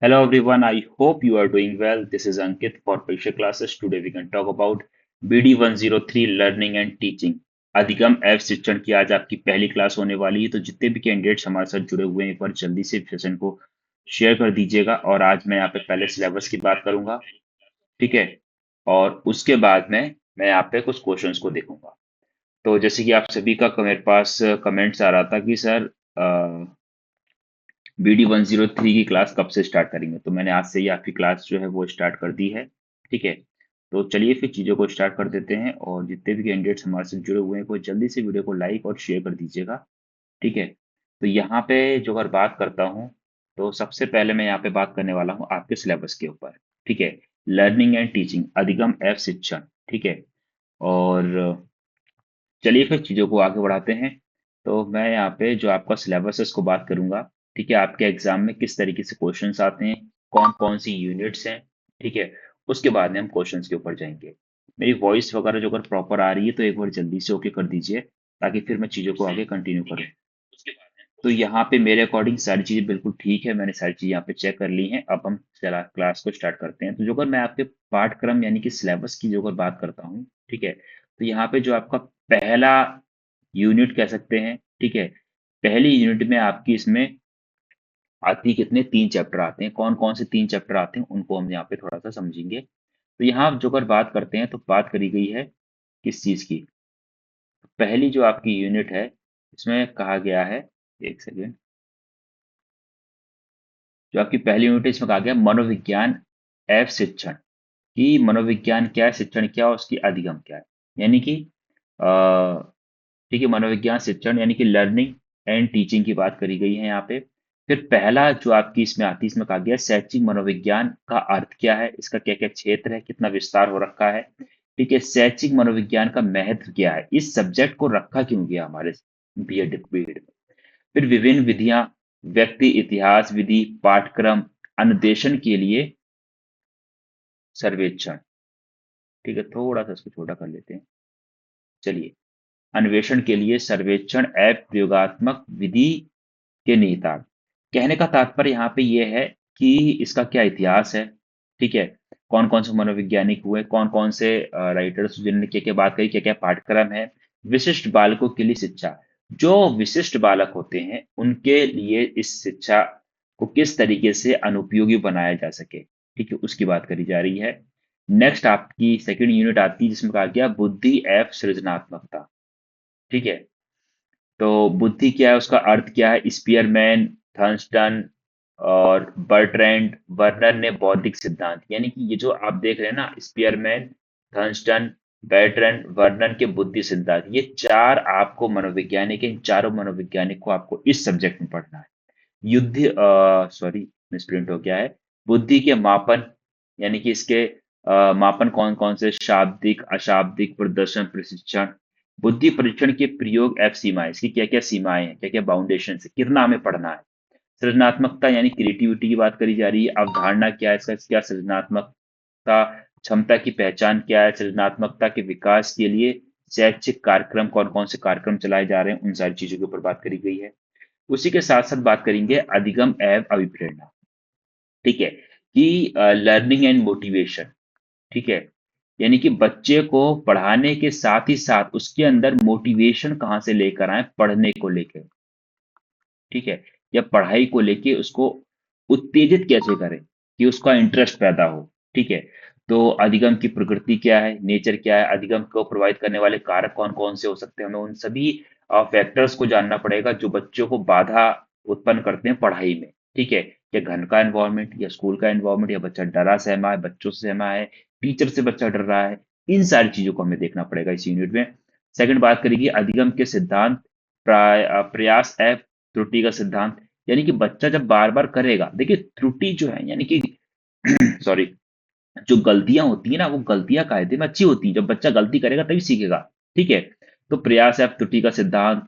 Hello everyone, I hope you are doing well. This is Ankit for Pariksha classes. Today we can talk about BD103 Learning and Teaching. अधिगम app शिक्षण की आज आपकी पहली class होने वाली है, तो जितने भी कैंडिडेट्स हमारे साथ जुड़े हुए हैं एक बार जल्दी से सेशन को शेयर कर दीजिएगा। और आज मैं यहाँ पे पहले सिलेबस की बात करूंगा, ठीक है। और उसके बाद में मैं यहाँ पे कुछ क्वेश्चंस को देखूंगा। तो जैसे कि आप सभी का मेरे पास कमेंट्स आ रहा था कि सर BD103 की क्लास कब से स्टार्ट करेंगे, तो मैंने आज से ही आपकी क्लास जो है वो स्टार्ट कर दी है, ठीक है। तो चलिए फिर चीज़ों को स्टार्ट कर देते हैं, और जितने भी कैंडिडेट्स हमारे साथ जुड़े हुए हैं वो जल्दी से वीडियो को लाइक और शेयर कर दीजिएगा, ठीक है। तो यहाँ पे जो अगर बात करता हूँ, तो सबसे पहले मैं यहाँ पे बात करने वाला हूँ आपके सिलेबस के ऊपर, ठीक है। लर्निंग एंड टीचिंग अधिगम ऐप शिक्षण, ठीक है। और चलिए फिर चीज़ों को आगे बढ़ाते हैं। तो मैं यहाँ पे जो आपका सिलेबस है उसको बात करूंगा, ठीक है। आपके एग्जाम में किस तरीके से क्वेश्चंस आते हैं, कौन कौन सी यूनिट्स हैं, ठीक है। उसके बाद में हम क्वेश्चंस के ऊपर जाएंगे। मेरी वॉइस वगैरह जो अगर प्रॉपर आ रही है तो एक बार जल्दी से ओके कर दीजिए, ताकि फिर मैं चीज़ों को आगे कंटिन्यू करूँ। तो यहाँ पे मेरे अकॉर्डिंग सारी चीज़ें बिल्कुल ठीक है, मैंने सारी चीज़ें यहाँ पे चेक कर ली हैं। अब हम चला क्लास को स्टार्ट करते हैं। तो जो अगर मैं आपके पाठ्यक्रम यानी कि सिलेबस की जो अगर बात करता हूँ, ठीक है। तो यहाँ पे जो आपका पहला यूनिट कह सकते हैं, ठीक है। पहली यूनिट में आपकी इसमें आती कितने तीन चैप्टर आते हैं, कौन कौन से तीन चैप्टर आते हैं उनको हम यहाँ पे थोड़ा सा समझेंगे। तो यहाँ जो अगर बात करते हैं तो बात करी गई है किस चीज़ की। पहली जो आपकी यूनिट है इसमें कहा गया है, एक सेकेंड। जो आपकी पहली यूनिट है इसमें कहा गया मनोविज्ञान एवं शिक्षण, कि मनोविज्ञान क्या है, शिक्षण क्या है, उसकी अधिगम क्या है। यानी कि अ, ठीक है, मनोविज्ञान शिक्षण यानी कि लर्निंग एंड टीचिंग की बात करी गई है यहाँ पे। फिर पहला जो आपकी इसमें आती है, इसमें कहा गया है शैक्षिक मनोविज्ञान का अर्थ क्या है, इसका क्या क्या क्षेत्र है, कितना विस्तार हो रखा है, ठीक है। शैक्षिक मनोविज्ञान का महत्व क्या है, इस सब्जेक्ट को रखा क्यों गया हमारे बीएड में। फिर विभिन्न विधियां, व्यक्ति इतिहास विधि, पाठ्यक्रम, अनुदेशन के लिए सर्वेक्षण, ठीक है। थोड़ा सा इसको छोटा कर लेते हैं, चलिए। अन्वेषण के लिए सर्वेक्षण ऐप प्रयोगात्मक विधि के निहितार्थ। कहने का तात्पर्य यहाँ पे ये है कि इसका क्या इतिहास है, ठीक है। कौन कौन से मनोवैज्ञानिक हुए, कौन कौन से राइटर्स जिन्होंने क्या क्या बात कही, क्या क्या पाठ्यक्रम है। विशिष्ट बालकों के लिए शिक्षा, जो विशिष्ट बालक होते हैं उनके लिए इस शिक्षा को किस तरीके से अनुपयोगी बनाया जा सके, ठीक है, उसकी बात करी जा रही है। नेक्स्ट आपकी सेकंड यूनिट आती है जिसमें कहा गया बुद्धि एवं सृजनात्मकता, ठीक है। तो बुद्धि क्या है, उसका अर्थ क्या है, स्पीयरमैन, थर्स्टन और बर्ट्रैंड वर्नर ने बौद्धिक सिद्धांत, यानी कि ये जो आप देख रहे हैं ना, स्पीयरमैन, थर्स्टन, बर्ट्रैंड वर्नर के बुद्धि सिद्धांत, ये चार आपको मनोवैज्ञानिक है। इन चारों मनोवैज्ञानिक को आपको इस सब्जेक्ट में पढ़ना है। युद्ध सॉरी, मिसप्रिंट हो गया है। बुद्धि के मापन, यानी कि इसके मापन कौन कौन से, शाब्दिक, अशाब्दिक, प्रदर्शन, प्रशिक्षण। बुद्धि परीक्षण के प्रयोग एफ सीमाएं, इसकी क्या क्या सीमाएं हैं, क्या क्या बाउंडेशन है, कितना हमें पढ़ना है। सृजनात्मकता यानी क्रिएटिविटी की बात करी जा रही है। अवधारणा क्या है, इसका क्या सृजनात्मकता, क्षमता की पहचान क्या है, सृजनात्मकता के विकास के लिए शैक्षिक कार्यक्रम कौन कौन से कार्यक्रम चलाए जा रहे हैं, उन सारी चीजों के ऊपर बात करी गई है। उसी के साथ साथ बात करेंगे अधिगम एवं अभिप्रेरणा, ठीक है, कि लर्निंग एंड मोटिवेशन, ठीक है। यानी कि बच्चे को पढ़ाने के साथ ही साथ उसके अंदर मोटिवेशन कहाँ से लेकर आए पढ़ने को लेकर, ठीक है। या पढ़ाई को लेके उसको उत्तेजित कैसे करें कि उसका इंटरेस्ट पैदा हो, ठीक है। तो अधिगम की प्रकृति क्या है, नेचर क्या है, अधिगम को प्रभावित करने वाले कारक कौन कौन से हो सकते हैं, हमें उन सभी फैक्टर्स को जानना पड़ेगा जो बच्चों को बाधा उत्पन्न करते हैं पढ़ाई में, ठीक है। या घर का एनवायरनमेंट, या स्कूल का एनवायरनमेंट, या बच्चा डरा सहमा है, बच्चों से सहमा है, टीचर से बच्चा डर रहा है, इन सारी चीजों को हमें देखना पड़ेगा इस यूनिट में। सेकंड बात करेगी अधिगम के सिद्धांत, प्रयास एवं त्रुटि का सिद्धांत। यानी कि बच्चा जब बार बार करेगा, देखिए त्रुटि जो है यानी कि सॉरी, जो गलतियां होती है ना, वो गलतियां कायदे में अच्छी होती है, जब बच्चा गलती करेगा तभी सीखेगा, ठीक है। तो प्रयास है त्रुटि का सिद्धांत,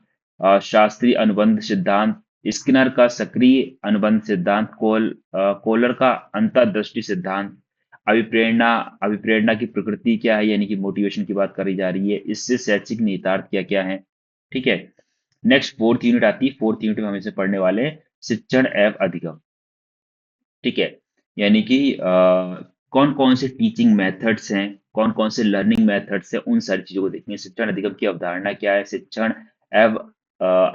शास्त्रीय अनुबंध सिद्धांत, स्किनर का सक्रिय अनुबंध सिद्धांत, कोलर का अंतर्दृष्टि सिद्धांत, अभिप्रेरणा, अभिप्रेरणा की प्रकृति क्या है, यानी कि मोटिवेशन की बात करी जा रही है, इससे शैक्षिक निहितार्थ क्या क्या है, ठीक है। नेक्स्ट फोर्थ यूनिट आती है, फोर्थ यूनिट में हम इसे पढ़ने वाले हैं शिक्षण एवं अधिगम, ठीक है। यानी कि कौन कौन से टीचिंग मेथड्स हैं, कौन कौन से लर्निंग मेथड्स हैं, उन सारी चीजों को देखेंगे। शिक्षण अधिगम की अवधारणा क्या है, शिक्षण एवं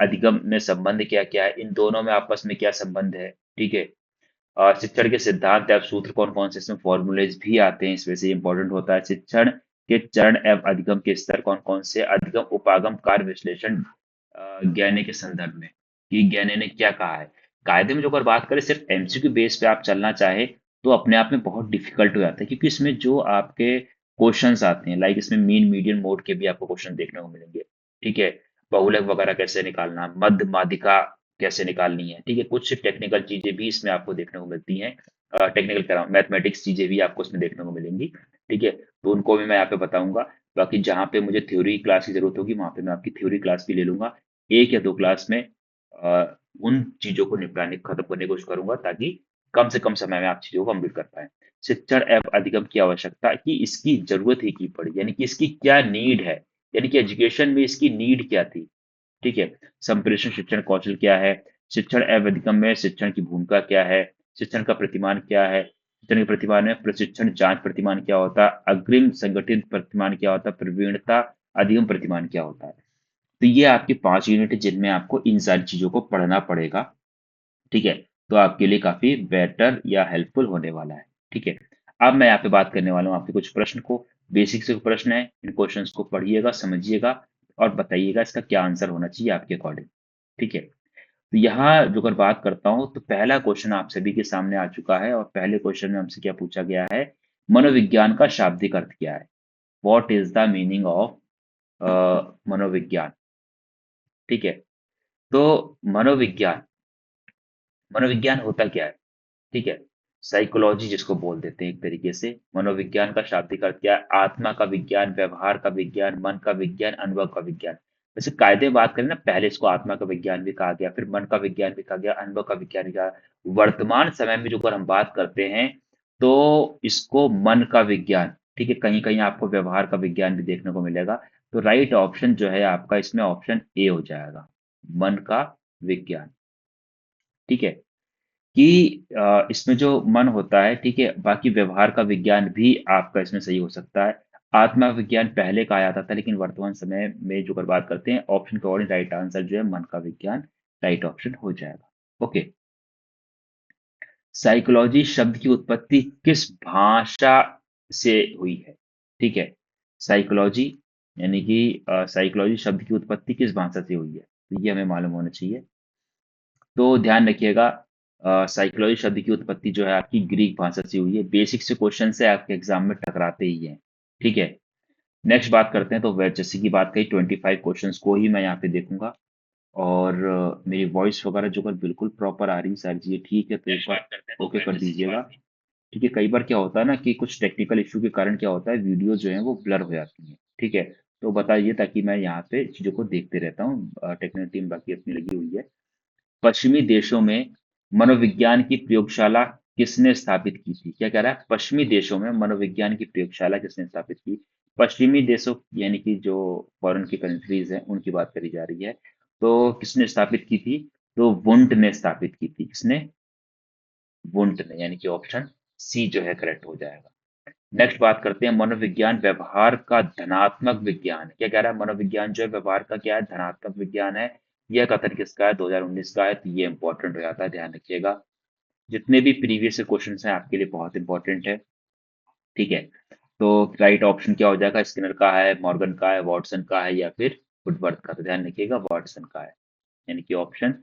अधिगम में संबंध क्या क्या है, इन दोनों में आपस में क्या संबंध है। ठीक है। शिक्षण के सिद्धांत एवं सूत्र कौन कौन से, इसमें फॉर्मूलेज भी आते हैं, इस वजह से इंपॉर्टेंट होता है। शिक्षण के चरण एवं अधिगम के स्तर कौन कौन से, अधिगम उपागम कार्य विश्लेषण ज्ञान के संदर्भ में कि ज्ञान ने क्या कहा है। कायदे में जो अगर बात करें सिर्फ एमसीक्यू बेस पे आप चलना चाहे तो अपने आप में बहुत डिफिकल्ट हो जाता है, क्योंकि इसमें जो आपके क्वेश्चंस आते हैं, लाइक इसमें मीन मीडियन मोड के भी आपको क्वेश्चन देखने को मिलेंगे। ठीक है। बहुलक वगैरह कैसे निकालना, मध्य माध्यिका कैसे निकालनी है। ठीक है। कुछ टेक्निकल चीजें भी इसमें आपको देखने को मिलती हैं, टेक्निकल मैथमेटिक्स चीजें भी आपको इसमें देखने को मिलेंगी। ठीक है। तो उनको भी मैं यहाँ पे बताऊंगा। बाकी जहाँ पे मुझे थ्योरी क्लास की जरूरत होगी वहां पे मैं आपकी थ्योरी क्लास भी ले लूंगा। एक या दो क्लास में उन चीजों को निपटाने खत्म करने की कोशिश करूंगा, ताकि कम से कम समय में आप चीजों को कंप्लीट कर पाए। शिक्षण एवं अधिगम की आवश्यकता कि इसकी जरूरत ही की पड़ी, यानी कि इसकी क्या नीड है, यानी कि एजुकेशन में इसकी नीड क्या थी। ठीक है। संप्रेषण शिक्षण कौशल क्या है, शिक्षण एवं अधिगम में शिक्षण की भूमिका क्या है, शिक्षण का प्रतिमान क्या है, शिक्षण के प्रतिमान में प्रशिक्षण जांच प्रतिमान क्या होता है, अग्रिम संगठित प्रतिमान क्या होता है, प्रवीणता अधिगम प्रतिमान क्या होता है। तो ये आपके 5 यूनिट है जिनमें आपको इन सारी चीजों को पढ़ना पड़ेगा। ठीक है। तो आपके लिए काफी बेटर या हेल्पफुल होने वाला है। ठीक है। अब मैं यहाँ पे बात करने वाला हूँ आपके कुछ प्रश्न को। बेसिक से प्रश्न है, इन क्वेश्चंस को पढ़िएगा, समझिएगा और बताइएगा इसका क्या आंसर होना चाहिए आपके अकॉर्डिंग। ठीक है। तो यहाँ जो अगर बात करता हूँ तो पहला क्वेश्चन आप सभी के सामने आ चुका है, और पहले क्वेश्चन में हमसे क्या पूछा गया है, मनोविज्ञान का शाब्दिक अर्थ क्या है। What is the meaning of मनोविज्ञान। ठीक है। तो मनोविज्ञान, मनोविज्ञान होता क्या है। ठीक है। साइकोलॉजी जिसको बोल देते हैं एक तरीके से। मनोविज्ञान का शाब्दिक अर्थ क्या है, आत्मा का विज्ञान, व्यवहार का विज्ञान, मन का विज्ञान, अनुभव का विज्ञान। वैसे कायदे में बात करें ना, पहले इसको आत्मा का विज्ञान भी कहा गया, फिर मन का विज्ञान भी कहा गया, अनुभव का विज्ञान भी कहा। वर्तमान समय में जो अगर हम बात करते हैं तो इसको मन का विज्ञान, ठीक है, कहीं कहीं आपको व्यवहार का विज्ञान भी देखने को मिलेगा। तो राइट ऑप्शन जो है आपका इसमें ऑप्शन ए हो जाएगा, मन का विज्ञान। ठीक है। कि इसमें जो मन होता है, ठीक है, बाकी व्यवहार का विज्ञान भी आपका इसमें सही हो सकता है। आत्मा विज्ञान पहले कहा जाता था, लेकिन वर्तमान समय में जो अगर बात करते हैं ऑप्शन के अकॉर्डिंग राइट आंसर जो है मन का विज्ञान राइट ऑप्शन हो जाएगा। ओके। साइकोलॉजी शब्द की उत्पत्ति किस भाषा से हुई है। ठीक है। साइकोलॉजी यानी कि साइकोलॉजी शब्द की उत्पत्ति किस भाषा से हुई है, तो ये हमें मालूम होना चाहिए। तो ध्यान रखिएगा, साइकोलॉजी शब्द की उत्पत्ति जो है आपकी ग्रीक भाषा से हुई है। बेसिक से क्वेश्चन से आपके एग्जाम में टकराते ही हैं। ठीक है। नेक्स्ट बात करते हैं, तो जैसे की बात कही 25 क्वेश्चंस को ही मैं यहाँ पे देखूंगा। और मेरी वॉइस वगैरह जो अगर बिल्कुल प्रॉपर आ रही है, सारी चीजें ठीक है तो एक बार ओके कर दीजिएगा। ठीक है। कई बार क्या होता है ना कि कुछ टेक्निकल इश्यू के कारण क्या होता है, वीडियो जो है वो ब्लर हो जाती है। ठीक है। तो बताइए, ताकि मैं यहाँ पे चीजों को देखते रहता हूँ। टेक्निकल टीम बाकी अपनी लगी हुई है। पश्चिमी देशों में मनोविज्ञान की प्रयोगशाला किसने स्थापित की थी। क्या कह रहा है, पश्चिमी देशों में मनोविज्ञान की प्रयोगशाला किसने स्थापित की। पश्चिमी देशों यानी कि जो फॉरेन की कंट्रीज हैं उनकी बात करी जा रही है। तो किसने स्थापित की थी, तो वुंट ने स्थापित की थी। किसने, वुंट ने, यानी कि ऑप्शन सी जो है करेक्ट हो जाएगा। नेक्स्ट बात करते हैं, मनोविज्ञान व्यवहार का धनात्मक विज्ञान है। क्या कह रहा है, मनोविज्ञान जो है व्यवहार का क्या है, धनात्मक विज्ञान है। यह कथन किसका है, 2019 का है, तो ये इंपॉर्टेंट हो जाता है, ध्यान रखिएगा। जितने भी प्रीवियस क्वेश्चन हैं आपके लिए बहुत इंपॉर्टेंट है। ठीक है। तो राइट ऑप्शन क्या हो जाएगा, स्किनर का है, मॉर्गन का है, वॉटसन का है, या फिर वुडवर्थ का। तो ध्यान रखिएगा वॉटसन का है, यानी कि ऑप्शन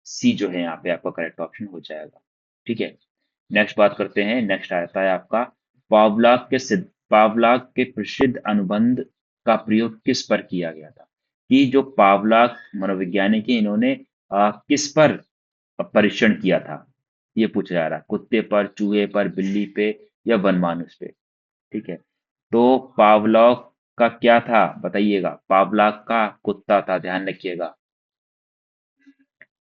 सी जो है यहाँ पे आपका करेक्ट ऑप्शन हो जाएगा। ठीक है। नेक्स्ट बात करते हैं, नेक्स्ट आता है आपका पावलाक के प्रसिद्ध अनुबंध का प्रयोग किस पर किया गया था। कि जो पावलाक मनोवैज्ञानिक है, इन्होंने किस पर परीक्षण किया था, ये पूछा जा रहा है। कुत्ते पर, चूहे पर, बिल्ली पे, या वनमानुष पे। ठीक है। तो पावलॉक का क्या था बताइएगा, पावलाक का कुत्ता था, ध्यान रखिएगा।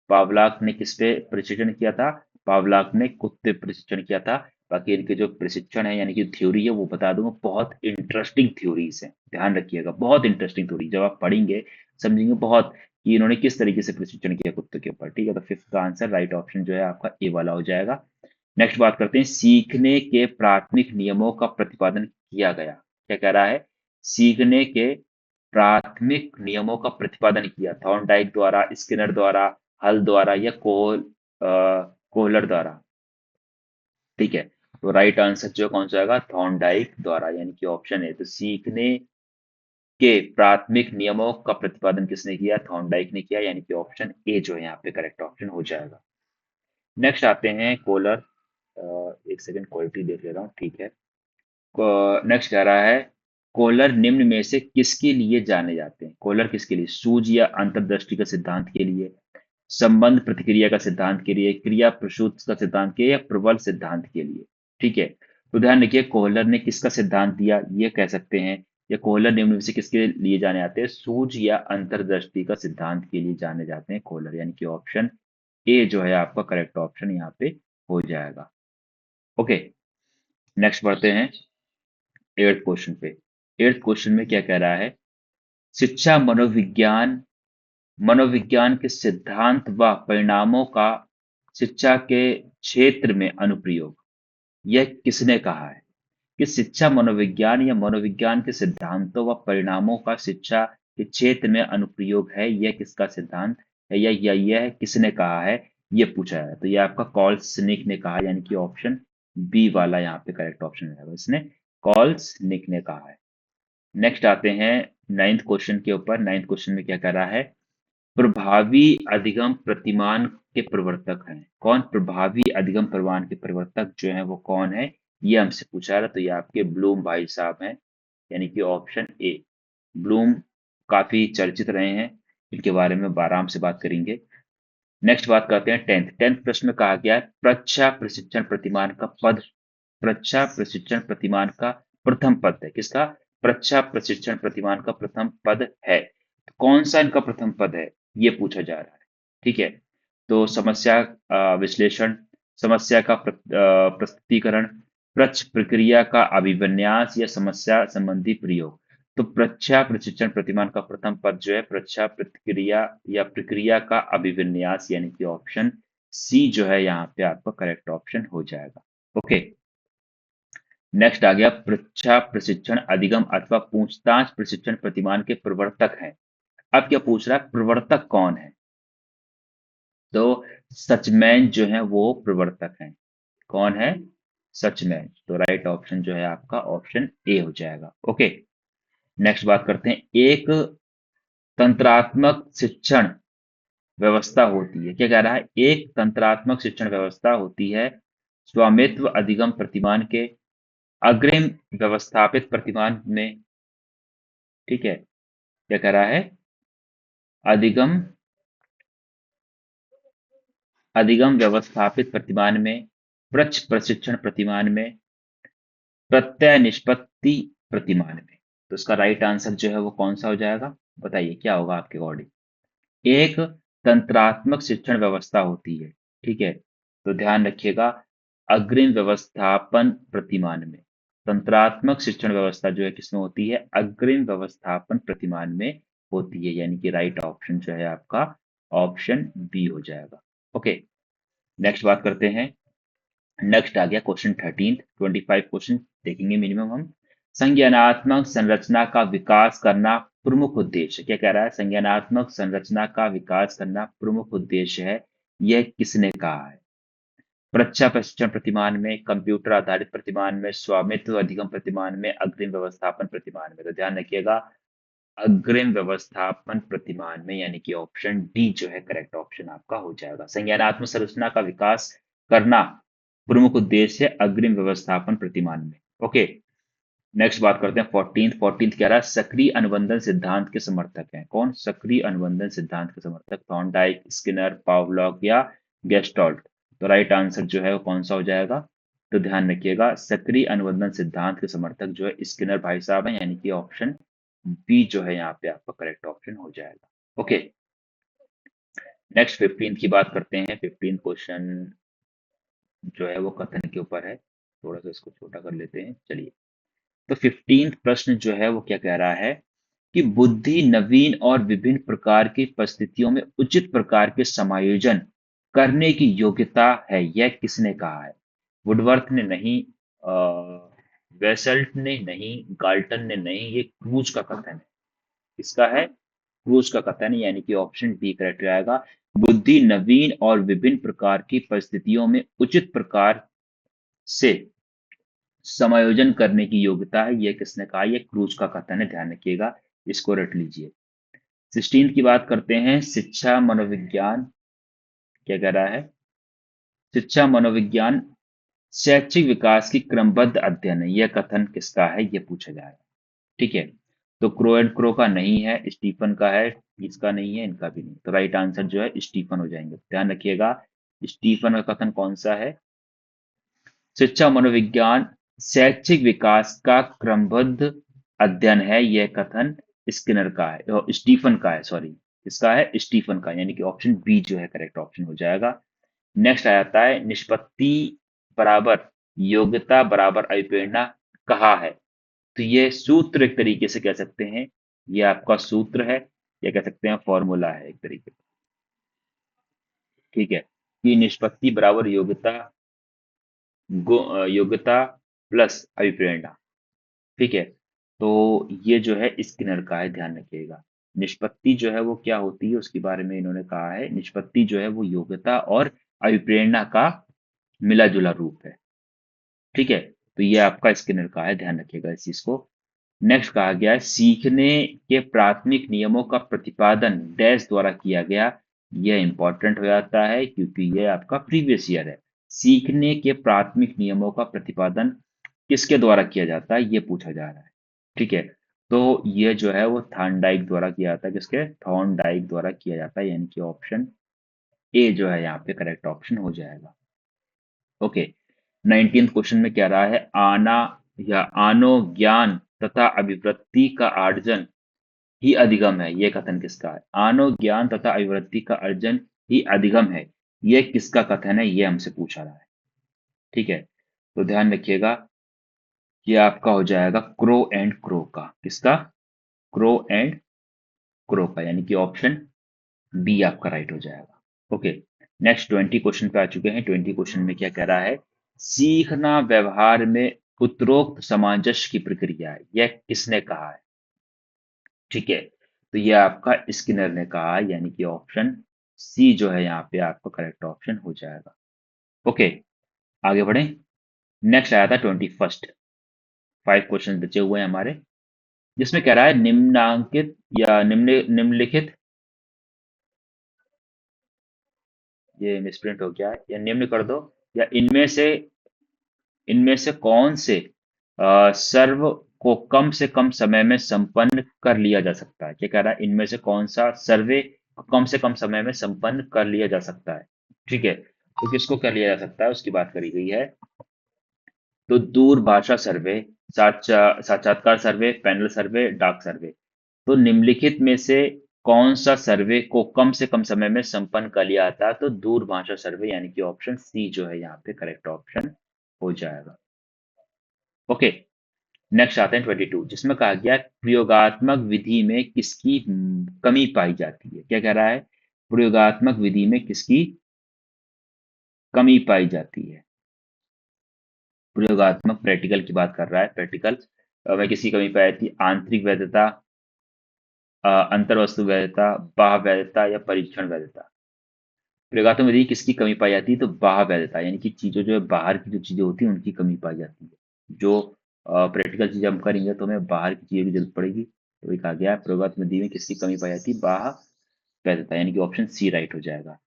पावलाक ने किस पे प्रशिक्षण किया था, पावलाक ने कुत्ते पे प्रशिक्षण किया था। बाकी इनके जो प्रशिक्षण है यानी कि थ्योरी है वो बता दूंगा, बहुत इंटरेस्टिंग थ्योरीज है, ध्यान रखिएगा, बहुत इंटरेस्टिंग थ्योरी। जब आप पढ़ेंगे समझेंगे बहुत कि इन्होंने किस तरीके से प्रशिक्षण किया कुत्ते के ऊपर। ठीक है। तो फिफ्थ का आंसर राइट ऑप्शन जो है आपका ए वाला हो जाएगा। नेक्स्ट बात करते हैं, सीखने के प्राथमिक नियमों का प्रतिपादन किया गया। क्या कह रहा है? सीखने के प्राथमिक नियमों का प्रतिपादन किया, थॉर्नडाइक द्वारा, स्किनर द्वारा, हल द्वारा या कोहलर द्वारा। ठीक है, तो राइट आंसर जो कौन सा आएगा? थॉर्नडाइक द्वारा, यानी कि ऑप्शन है। तो सीखने के प्राथमिक नियमों का प्रतिपादन किसने किया? थॉर्नडाइक ने किया, यानी कि ऑप्शन ए जो है यहाँ पे करेक्ट ऑप्शन हो जाएगा। नेक्स्ट आते हैं कोलर। एक सेकंड क्वालिटी देख ले रहा हूँ, ठीक है। नेक्स्ट कह रहा है, कोलर निम्न में से किसके लिए जाने जाते हैं? कोलर किसके लिए? सूझ या अंतर्दृष्टि का सिद्धांत के लिए, संबंध प्रतिक्रिया का सिद्धांत के लिए, क्रिया प्रसूत का सिद्धांत के लिए, या प्रबल सिद्धांत के लिए? ठीक है, तो ध्यान रखिए, कोहलर ने किसका सिद्धांत दिया ये कह सकते हैं, या कोहलर निम्न में से किसके लिए जाने जाते हैं? सूझ या अंतर्दृष्टि का सिद्धांत के लिए जाने जाते हैं कोहलर, यानी कि ऑप्शन ए जो है आपका करेक्ट ऑप्शन यहाँ पे हो जाएगा। ओके, नेक्स्ट बढ़ते हैं एट्थ क्वेश्चन पे। एट्थ क्वेश्चन में क्या कह रहा है? शिक्षा मनोविज्ञान मनोविज्ञान के सिद्धांत व परिणामों का शिक्षा के क्षेत्र में अनुप्रयोग, यह किसने कहा है? कि शिक्षा मनोविज्ञान या मनोविज्ञान के सिद्धांतों व परिणामों का शिक्षा के क्षेत्र में अनुप्रयोग है, यह किसका सिद्धांत है, या यह किसने कहा है, ये पूछा है। तो ये आपका कॉल स्निक ने कहा, यानी कि ऑप्शन बी वाला यहाँ पे करेक्ट ऑप्शन है, इसने कॉल स्निक ने कहा है। नेक्स्ट आते हैं नाइन्थ क्वेश्चन के ऊपर। नाइन्थ क्वेश्चन में क्या कर रहा है? प्रभावी अधिगम प्रतिमान के प्रवर्तक हैं कौन? प्रभावी अधिगम प्रतिमान के प्रवर्तक जो है वो कौन है, ये हमसे पूछा रहा। तो ये आपके ब्लूम भाई साहब हैं, यानी कि ऑप्शन ए। ब्लूम काफी चर्चित रहे हैं, इनके बारे में आराम से बात करेंगे। नेक्स्ट बात करते हैं टेंथ। टेंथ प्रश्न में कहा गया है, प्रच्छा प्रशिक्षण प्रतिमान का पद, प्रच्छा प्रशिक्षण प्रतिमान का प्रथम पद है किसका? प्रच्छा प्रशिक्षण प्रतिमान का प्रथम पद है। तो कौन सा इनका प्रथम पद है, ये पूछा जा रहा है। ठीक है, तो समस्या विश्लेषण, समस्या का प्रस्तुतिकरण, प्रच्छ प्रक्रिया का अभिविन्यास, या समस्या संबंधी प्रयोग। तो प्रच्छा प्रशिक्षण प्रतिमान का प्रथम पद जो है प्रच्छा प्रतिक्रिया या प्रक्रिया का अभिविन्यास, यानी कि ऑप्शन सी जो है यहाँ पे आपका करेक्ट ऑप्शन हो जाएगा। ओके, नेक्स्ट आ गया, प्रच्छा प्रशिक्षण अधिगम अथवा पूछताछ प्रशिक्षण प्रतिमान के प्रवर्तक हैं। अब क्या पूछ रहा है? प्रवर्तक कौन है? तो सचमैन जो है वो प्रवर्तक हैं। कौन है? सचमैन। तो राइट ऑप्शन जो है आपका ऑप्शन ए हो जाएगा। ओके, नेक्स्ट बात करते हैं, एक तंत्रात्मक शिक्षण व्यवस्था होती है। क्या कह रहा है? एक तंत्रात्मक शिक्षण व्यवस्था होती है स्वामित्व अधिगम प्रतिमान के अग्रिम व्यवस्थापित प्रतिमान में। ठीक है, क्या कह रहा है? अधिगम अधिगम व्यवस्थापित प्रतिमान में, प्रच्छ प्रशिक्षण प्रतिमान में, प्रत्यय निष्पत्ति प्रतिमान में। तो इसका राइट आंसर जो है वो कौन सा हो जाएगा? बताइए क्या होगा आपके अकॉर्डिंग? एक तंत्रात्मक शिक्षण व्यवस्था होती है, ठीक है, तो ध्यान रखिएगा, अग्रिम व्यवस्थापन प्रतिमान में। तंत्रात्मक शिक्षण व्यवस्था जो है किसमें होती है? अग्रिम व्यवस्थापन प्रतिमान में होती है, यानी कि राइट ऑप्शन जो है आपका ऑप्शन बी हो जाएगा। ओके, नेक्स्ट बात करते हैं। नेक्स्ट आ गया क्वेश्चन 13। 25 क्वेश्चन देखेंगे मिनिमम हम। संज्ञानात्मक संरचना का विकास करना प्रमुख उद्देश्य। क्या कह रहा है? संज्ञानात्मक संरचना का विकास करना प्रमुख उद्देश्य है, यह किसने कहा है? प्रच्छा प्रशिक्षण प्रतिमान में, कंप्यूटर आधारित प्रतिमान में, स्वामित्व अधिगम प्रतिमान में, अग्रिम व्यवस्थापन प्रतिमान में। तो ध्यान रखिएगा, अग्रिम व्यवस्थापन प्रतिमान में, यानी कि ऑप्शन डी जो है करेक्ट ऑप्शन आपका हो जाएगा। संज्ञानात्मक संरचना का विकास करना प्रमुख उद्देश्य अग्रिम व्यवस्थापन प्रतिमान में। ओके, नेक्स्ट बात करते हैं 14th। 14th कह रहा है, सक्रिय अनुबंधन सिद्धांत के समर्थक हैं कौन? सक्रिय अनुबंधन सिद्धांत के समर्थक थॉर्नडाइक, स्किनर, पावलॉक या गेस्टॉल्ट। तो राइट आंसर जो है वो कौन सा हो जाएगा? तो ध्यान रखिएगा, सक्रिय अनुबंधन सिद्धांत के समर्थक जो है स्किनर भाई साहब हैं, यानी कि ऑप्शन बी जो है यहाँ पे आपका करेक्ट ऑप्शन हो जाएगा। ओके, नेक्स्ट 15 की बात करते हैं। 15 क्वेश्चन जो है वो कथन के ऊपर है, थोड़ा सा इसको छोटा कर लेते हैं। चलिए, तो 15 प्रश्न जो है वो क्या कह रहा है कि बुद्धि नवीन और विभिन्न प्रकार की परिस्थितियों में उचित प्रकार के समायोजन करने की योग्यता है, यह किसने कहा है? वुडवर्थ ने नहीं, वेसल्ट ने नहीं, गाल्टन ने नहीं, ये क्रूज का कथन है। इसका है क्रूज का कथन है, यानी कि ऑप्शन बी करेक्ट आएगा। बुद्धि नवीन और विभिन्न प्रकार की परिस्थितियों में उचित प्रकार से समायोजन करने की योग्यता है, यह किसने कहा? यह क्रूज का कथन है, ध्यान रखिएगा, इसको रट लीजिए। 16 की बात करते हैं, शिक्षा मनोविज्ञान क्या कह रहा है? शिक्षा मनोविज्ञान शैक्षिक विकास की क्रमबद्ध अध्ययन है, यह कथन किसका है? यह पूछा जा रहा है। ठीक है, तो क्रो एंड क्रो का नहीं है, स्टीफन का है, इसका नहीं है, इनका भी नहीं, तो राइट आंसर जो है स्टीफन हो जाएंगे। ध्यान रखिएगा, स्टीफन का कथन कौन सा है? शिक्षा मनोविज्ञान शैक्षिक विकास का क्रमबद्ध अध्ययन है, यह कथन स्किनर का है, स्टीफन का है, सॉरी, इसका है स्टीफन का, यानी कि ऑप्शन बी जो है करेक्ट ऑप्शन हो जाएगा। नेक्स्ट आ जाता है, निष्पत्ति बराबर योग्यता बराबर अभिप्रेरणा कहा है? तो ये सूत्र एक तरीके से कह सकते हैं, ये आपका सूत्र है, या कह सकते हैं फॉर्मूला है एक तरीके से। ठीक है, कि निष्पत्ति बराबर योग्यता योग्यता प्लस अभिप्रेरणा। ठीक है, तो ये जो है स्किनर का है, ध्यान रखिएगा। निष्पत्ति जो है वो क्या होती है उसके बारे में इन्होंने कहा है, निष्पत्ति जो है वो योग्यता और अभिप्रेरणा का मिला जुला रूप है। ठीक है, तो ये आपका स्किनर का है, ध्यान रखिएगा इस चीज को। नेक्स्ट कहा गया है, सीखने के प्राथमिक नियमों का प्रतिपादन डैश द्वारा किया गया। यह इंपॉर्टेंट हो जाता है क्योंकि यह आपका प्रीवियस ईयर है। सीखने के प्राथमिक नियमों का प्रतिपादन किसके द्वारा किया जाता है, यह पूछा जा रहा है। ठीक है, तो यह जो है वो थॉर्नडाइक द्वारा किया जाता है, किसके? थॉर्नडाइक द्वारा किया जाता है, यानी कि ऑप्शन ए जो है यहाँ पे करेक्ट ऑप्शन हो जाएगा। ओके, 19th क्वेश्चन में क्या रहा है, आना या आनो ज्ञान तथा अभिवृत्ति का अर्जन ही अधिगम है, यह कथन किसका है? आनो ज्ञान तथा अभिवृत्ति का अर्जन ही अधिगम है, यह किसका कथन है? यह हमसे पूछा रहा है। ठीक है, तो ध्यान रखिएगा, ये आपका हो जाएगा क्रो एंड क्रो का, किसका? क्रो एंड क्रो का, यानी कि ऑप्शन बी आपका राइट हो जाएगा। ओके, नेक्स्ट 20 क्वेश्चन पे आ चुके हैं। 20 क्वेश्चन में क्या कह रहा है, सीखना व्यवहार में उत्तरोक्त सामंजस्य की प्रक्रिया है, यह किसने कहा है? ठीक है, तो यह आपका स्किनर ने कहा है, यानी कि ऑप्शन सी जो है यहाँ पे आपका करेक्ट ऑप्शन हो जाएगा। ओके, आगे बढ़े। नेक्स्ट आया था 21st, 5 क्वेश्चन बचे हुए हैं हमारे, जिसमें कह रहा है निम्नांकित या निम्नलिखित, ये मिसप्रिंट हो गया है, या निम्न कर दो, या इनमें से कौन से सर्व को कम से कम समय में संपन्न कर लिया जा सकता है? क्या कह रहा है, इनमें से कौन सा सर्वे को कम से कम समय में संपन्न कर लिया जा सकता है? ठीक है, तो किसको कर लिया जा सकता है उसकी बात करी गई है। तो दूरभाषा सर्वे, साक्षात्कार सर्वे, पैनल सर्वे, डाक सर्वे। तो निम्नलिखित में से कौन सा सर्वे को कम से कम समय में संपन्न कर लिया जाता है? तो दूरभाषा सर्वे, यानी कि ऑप्शन सी जो है यहाँ पे करेक्ट ऑप्शन हो जाएगा। ओके, नेक्स्ट आते हैं 22, जिसमें कहा गया प्रयोगात्मक विधि में किसकी कमी पाई जाती है? क्या कह रहा है, प्रयोगात्मक विधि में किसकी कमी पाई जाती है? प्रयोगात्मक प्रैक्टिकल की बात कर रहा है, प्रैक्टिकल में किसकी कमी पाई जाती है? आंतरिक वैधता, अंतर्वस्तु वैधता, बाह्य वैधता, या परीक्षण वैधता। प्रयोगात्मक विधि किसकी कमी पाई जाती है? तो बाह्य वैधता, यानी कि चीजों जो है बाहर की जो चीजें होती हैं उनकी कमी पाई जाती है। जो प्रैक्टिकल चीजें हम करेंगे तो हमें बाहर की चीजों की जरूरत पड़ेगी, तो ये कहा गया है प्रयोगात्मक विधि में किसकी कमी पाई जाती है? बाह्य वैधता, यानी कि ऑप्शन सी राइट हो जाएगा।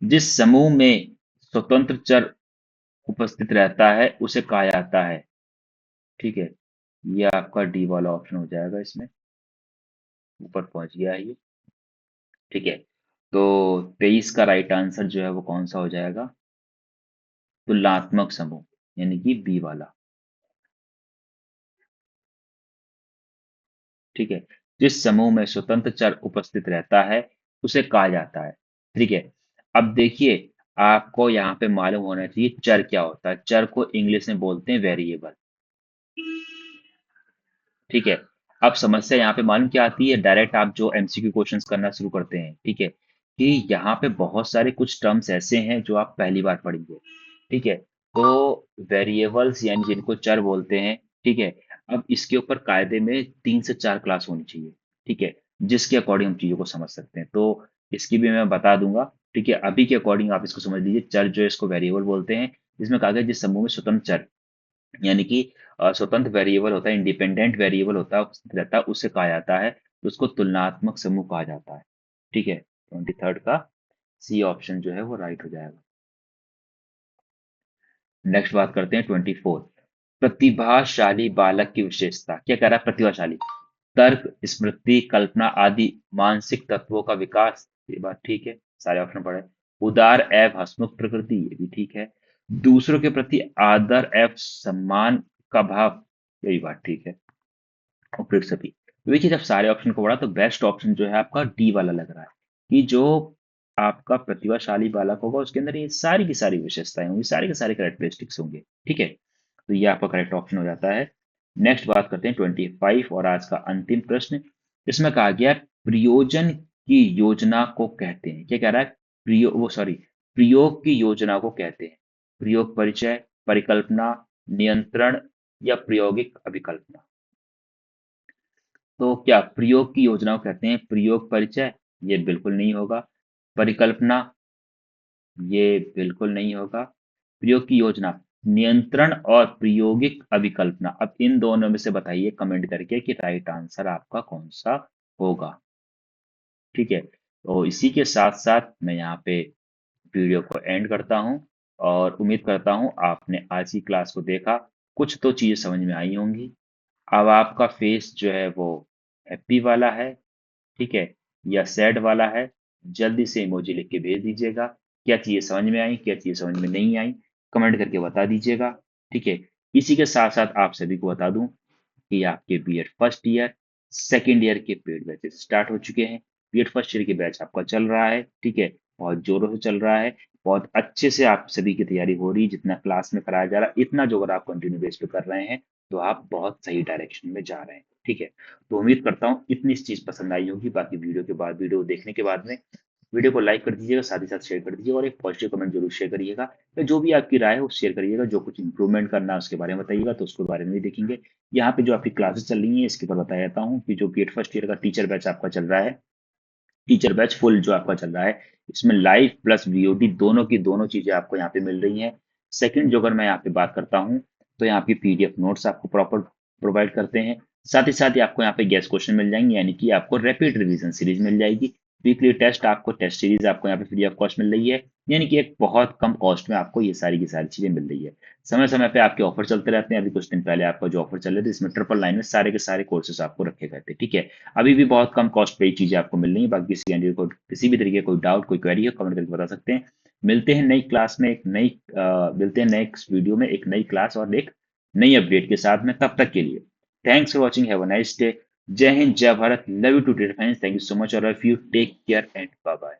जिस समूह में स्वतंत्र चर उपस्थित रहता है उसे कहा जाता है। ठीक है, ये आपका डी वाला ऑप्शन हो जाएगा, इसमें ऊपर पहुंच गया है ये। ठीक है, तो 23 का राइट आंसर जो है वो कौन सा हो जाएगा? तुलनात्मक समूह, यानी कि बी वाला। ठीक है, जिस समूह में स्वतंत्र चर उपस्थित रहता है उसे कहा जाता है। ठीक है, अब देखिए, आपको यहाँ पे मालूम होना चाहिए चर क्या होता है। चर को इंग्लिश में बोलते हैं वेरिएबल। ठीक है, अब समस्या यहाँ पे मालूम क्या आती है, डायरेक्ट आप जो एमसीक्यू क्वेश्चंस करना शुरू करते हैं। ठीक है, कि यहाँ पे बहुत सारे कुछ टर्म्स ऐसे हैं जो आप पहली बार पढ़ेंगे। ठीक है, तो वेरिएबल्स यानी जिनको चर बोलते हैं, ठीक है। अब इसके ऊपर कायदे में 3 से 4 क्लास होनी चाहिए, ठीक है, जिसके अकॉर्डिंग हम चीजों को समझ सकते हैं। तो इसकी भी मैं बता दूंगा, ठीक है। अभी के अकॉर्डिंग आप इसको समझ लीजिए, चर जो है इसको वेरिएबल बोलते हैं। इसमें कहा गया जिस समूह में स्वतंत्र चर यानी कि स्वतंत्र वेरिएबल होता है, इंडिपेंडेंट वेरिएबल रहता है, उसे कहा जाता है, तो उसको तुलनात्मक समूह कहा जाता है, ठीक है। 23rd का सी ऑप्शन जो है वो राइट हो जाएगा। नेक्स्ट बात करते हैं 24। प्रतिभाशाली बालक की विशेषता क्या कह रहा है? प्रतिभाशाली, तर्क, स्मृति, कल्पना आदि मानसिक तत्वों का विकास, ये बात ठीक है, सारे ऑप्शन पढ़े। उदार एवं हंसमुख प्रकृति, ये भी ठीक है। दूसरों के प्रति आदर एवं सम्मान का भाव, यही बात ठीक है। उपयुक्त सभी। तो देखिए, जब सारे ऑप्शन को पढ़ा तो बेस्ट ऑप्शन जो है आपका डी वाला लग रहा है, कि जो आपका प्रतिभाशाली बालक होगा उसके अंदर ये सारी की सारी विशेषताएं होंगी, सारे के सारे कैरेक्टरिस्टिक्स होंगे, ठीक है। तो ये आपका करेक्ट ऑप्शन हो जाता है। नेक्स्ट बात करते हैं 25 और आज का अंतिम प्रश्न। इसमें कहा गया है, प्रयोजन की योजना को कहते हैं, क्या कह रहा है? प्रयोग की योजना को कहते हैं। प्रयोग परिचय, परिकल्पना, नियंत्रण या प्रायोगिक अभिकल्पना। तो क्या प्रयोग की योजना को कहते हैं प्रयोग परिचय? ये बिल्कुल नहीं होगा। परिकल्पना, ये बिल्कुल नहीं होगा। प्रयोग की योजना, नियंत्रण और प्रायोगिक अभिकल्पना। अब इन दोनों में से बताइए कमेंट करके कि राइट आंसर आपका कौन सा होगा, ठीक है। तो इसी के साथ साथ मैं यहाँ पे वीडियो को एंड करता हूँ, और उम्मीद करता हूँ आपने आज की क्लास को देखा, कुछ तो चीजें समझ में आई होंगी। अब आपका फेस जो है वो हैप्पी वाला है, ठीक है, या सैड वाला है, जल्दी से इमोजी लिख के भेज दीजिएगा। क्या चीजें समझ में आई, क्या चीजें समझ में नहीं आई, कमेंट करके बता दीजिएगा, ठीक है। इसी के साथ साथ आप सभी को बता दूं कि आपके BEd first year, second year के पेड बैचेस स्टार्ट हो चुके हैं। बीएड फर्स्ट ईयर के बैच आपका चल रहा है, ठीक है, बहुत जोरों से चल रहा है, बहुत अच्छे से आप सभी की तैयारी हो रही है। जितना क्लास में कराया जा रहा है, इतना जो अगर आप कंटिन्यू बेस पे कर रहे हैं, तो आप बहुत सही डायरेक्शन में जा रहे हैं, ठीक है। तो उम्मीद करता हूँ इतनी चीज पसंद आई होगी। बाकी वीडियो देखने के बाद में वीडियो को लाइक कर दीजिएगा, साथ ही साथ शेयर कर दीजिएगा, और एक पॉजिटिव कमेंट जरूर शेयर करिएगा, या जो भी आपकी राय है वो शेयर करिएगा। जो कुछ इंप्रूवमेंट करना है उसके बारे में बताइएगा, तो उसके बारे में भी देखेंगे। यहाँ पे जो आपकी क्लासेस चल रही हैं इसके ऊपर बताया जाता हूँ कि जो बीएड फर्स्ट ईयर का टीचर बैच आपका चल रहा है, टीचर बैच फुल जो आपका चल रहा है, इसमें लाइव प्लस वीओडी दोनों की दोनों चीजें आपको यहाँ पे मिल रही हैं। सेकंड, जो अगर मैं यहाँ पे बात करता हूँ, तो यहाँ पे पीडीएफ नोट्स आपको प्रॉपर प्रोवाइड करते हैं। साथ ही साथ ही आपको यहाँ पे गेस्ट क्वेश्चन मिल जाएंगे, यानी कि आपको रैपिड रिवीजन सीरीज मिल जाएगी। वीकली टेस्ट, आपको टेस्ट सीरीज आपको यहाँ पे फ्री ऑफ कॉस्ट मिल रही है, यानी कि एक बहुत कम कॉस्ट में आपको ये सारी की सारी चीजें मिल रही है। समय समय पे आपके ऑफर चलते रहते हैं। अभी कुछ दिन पहले आपका जो ऑफर चल रहे थे, इसमें 999 में सारे के सारे कोर्सेज आपको रखे गए थे, ठीक है। अभी भी बहुत कम कॉस्ट पे ये चीजें आपको मिल रही है। बाकी किसी कैंडिडेट को किसी भी तरीके का कोई डाउट, कोई क्वेरी हो, कमेंट करके बता सकते हैं। मिलते हैं नई क्लास में, मिलते हैं नेक्स्ट वीडियो में एक नई क्लास और एक नई अपडेट के साथ में। तब तक के लिए thanks for watching, have a nice day. जय हिंद, जय Bharat, love you too dear friends, thank you so much, और if you take care and bye bye.